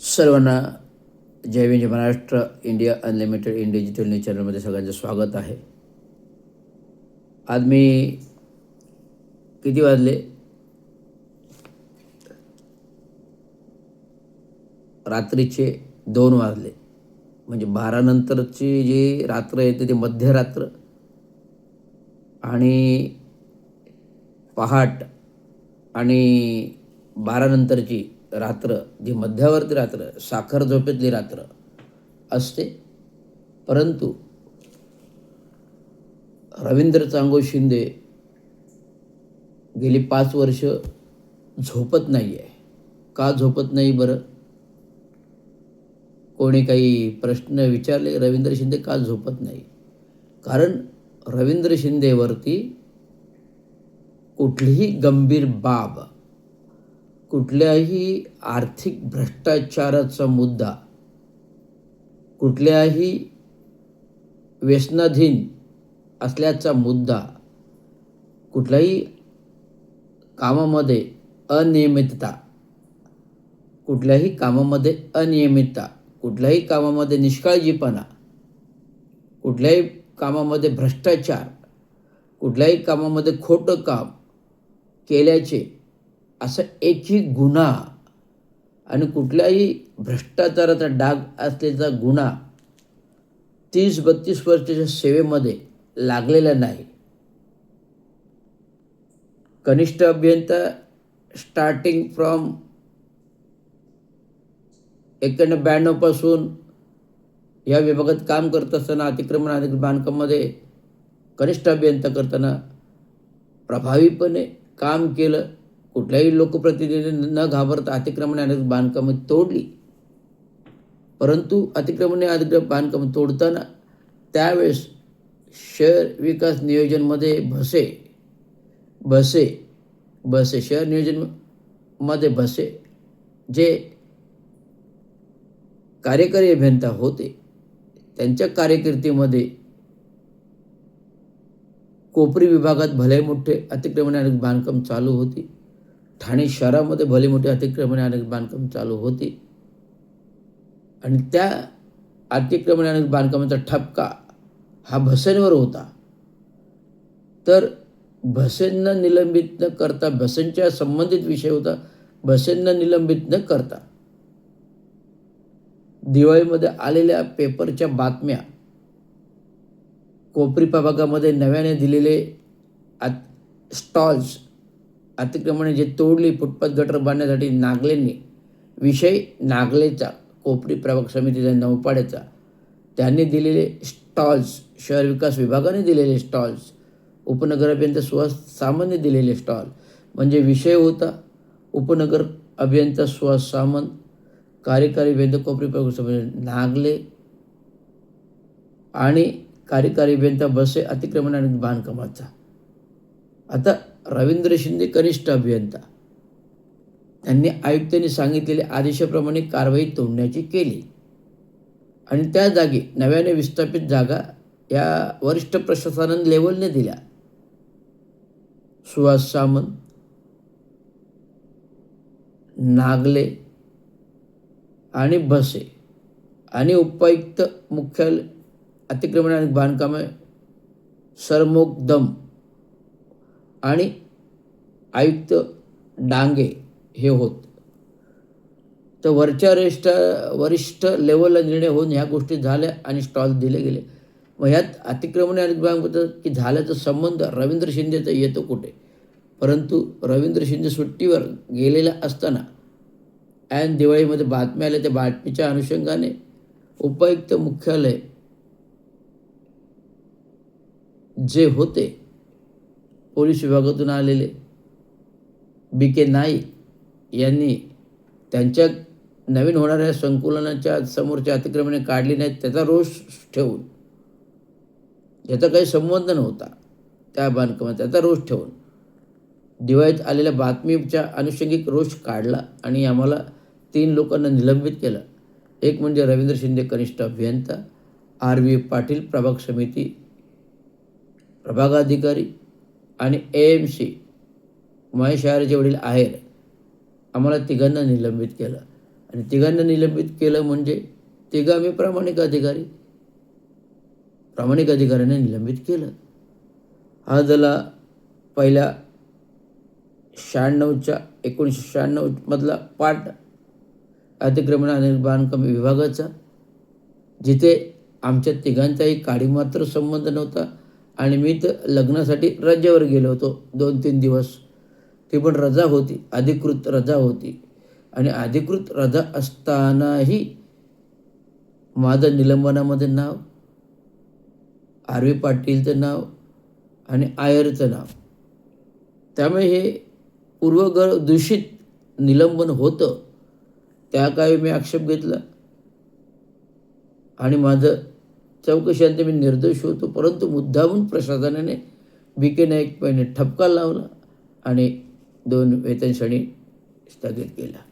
सर्वांना जय विजय Maharashtra India unlimited in digital news चॅनलमध्ये सगळ्यांचं स्वागत आहे. आज मी किती वाजले रात्रीचे 2 वाजले. म्हणजे 12 नंतरची जी रात्र येते ती मध्यरात्र आणि पहाट आणि 12 नंतरची रात्र जी मध्यावर्ती रात्र साखर झोपेतली रात्र असते. परंतु रवींद्र चांगो शिंदे गेली 5 वर्ष झोपत नाही आहे. का झोपत नाही बरं? कोणी काही प्रश्न विचारले रवींद्र शिंदे का झोपत नाही? कारण रवींद्र शिंदेवरती कुठलीही गंभीर बाब, कुठल्याही आर्थिक भ्रष्टाचाराचा मुद्दा, कुठल्याही व्यसनाधीन असल्याचा मुद्दा, कुठल्याही कामामध्ये अनियमितता, कुठल्याही कामामध्ये निष्काळजीपणा, कुठल्याही कामामध्ये भ्रष्टाचार, कुठल्याही कामामध्ये खोटं काम केल्याचे असं एकही गुन्हा आणि कुठल्याही भ्रष्टाचाराचा डाग असलेला गुन्हा 30-32 वर्षाच्या सेवेमध्ये लागलेला नाही. कनिष्ठ अभियंता स्टार्टिंग फ्रॉम 1992 पासून या विभागात काम करत असताना अतिक्रमण आणि बांधकामामध्ये कनिष्ठ अभियंता करताना प्रभावीपणे काम केलं. कुठल्याही लोकप्रतिनिधींनी न घाबरता अतिक्रमणे आणि बांधकामं तोडली. परंतु अतिक्रमणे आणि बांधकामं तोडताना त्यावेळेस शहर विकास नियोजनमध्ये शहर नियोजनमध्ये जे कार्यकारी अभियंता होते त्यांच्या कारकिर्दीमध्ये कोपरी विभागात भले मोठे अतिक्रमणे आणि बांधकाम चालू होती. ठाणे शहरामध्ये भले मोठे अतिक्रमणे आणि बांधकाम चालू होती. आणि त्या अतिक्रमणे आणि बांधकामाचा ठपका हा भसेंवर होता. तर भसेंना निलंबित न करता, भसेंच्या संबंधित विषय होता, भसेंना निलंबित न करता दिवाळीमध्ये आलेल्या पेपरच्या बातम्या, कोपरी प्रभागामध्ये नव्याने दिलेले स्टॉल्स, अतिक्रमणे जे तोडली फुटपाथ गटर बांधण्यासाठी नागलेचा कोपरी प्रभाग समितीचा नौपाड्याचा त्यांनी दिलेले स्टॉल्स, शहर विकास विभागाने दिलेले स्टॉल्स, उपनगर अभियंता सुहास सामंतने दिलेले स्टॉल, म्हणजे विषय होता उपनगर अभियंता सुहास सामंत, कार्यकारी अभियंता कोपरी प्रभाग समिती नागले आणि कार्यकारी अभियंता बसे अतिक्रमण आणि बांधकामाचा. आता रवींद्र शिंदे कनिष्ठ अभियंता त्यांनी आयुक्तांनी सांगितलेल्या आदेशाप्रमाणे कारवाई तोडण्याची केली आणि त्या जागी नव्याने विस्थापित जागा या वरिष्ठ प्रशासन लेवलने दिल्या. सुहास सामंत, नागले आणि बसे आणि उपायुक्त मुख्यालय अतिक्रमण आणि बांधकामे सरमोगदम आणि आयुक्त डांगे हे होत. तर वरिष्ठ लेवलला निर्णय होऊन ह्या गोष्टी झाल्या आणि स्टॉल दिले गेले. मग ह्यात अतिक्रमण आणि बांधकाम की झाल्याचा संबंध रवींद्र शिंदेचा येतो कुठे? परंतु रवींद्र शिंदे सुट्टीवर गेलेला असताना ऐन दिवाळीमध्ये बातम्या आल्या. त्या बातमीच्या अनुषंगाने उपायुक्त मुख्यालय जे होते पोलीस विभागातून आलेले BK नाईक यांनी त्यांच्या नवीन होणाऱ्या संकुलनाच्या समोरच्या अतिक्रमणे काढली नाहीत त्याचा रोष ठेवून, याचा काही संबंध नव्हता त्या बांधकामात, त्याचा रोष ठेवून दिवाळीत आलेल्या बातमीच्या अनुषंगिक रोष काढला आणि आम्हाला 3 लोकांना निलंबित केलं. एक म्हणजे रवींद्र शिंदे कनिष्ठ अभियंता, RV पाटील प्रभाग समिती प्रभागाधिकारी आणि AMC महेश आयरचे वडील आहेर, आम्हाला तिघांना निलंबित केलं. आणि तिघांना निलंबित केलं म्हणजे तिघं आम्ही प्रामाणिक अधिकाऱ्याने निलंबित केलं. हा झाला पहिल्या 1996 मधला पार्ट अतिक्रमण आणि बांधकाम विभागाचा, जिथे आमच्या तिघांचाही काडीमात्र संबंध नव्हता आणि मी तर लग्नासाठी राज्यावर गेलो होतो 2-3 दिवस. ती पण रजा होती, अधिकृत रजा होती. आणि अधिकृत रजा असतानाही माझं निलंबनामध्ये नाव, आर.व्ही. पाटीलचं नाव आणि आयरचं नाव. त्यामुळे हे दूषित निलंबन होतं. त्या काळी मी आक्षेप घेतला आणि माझं चौकशीअंती मी निर्दोष होतो, परंतु मुद्दामून प्रशासनाने बी.के. नाईक ठपका लावला आणि 2 वेतन श्रेणी स्थगित केल्या.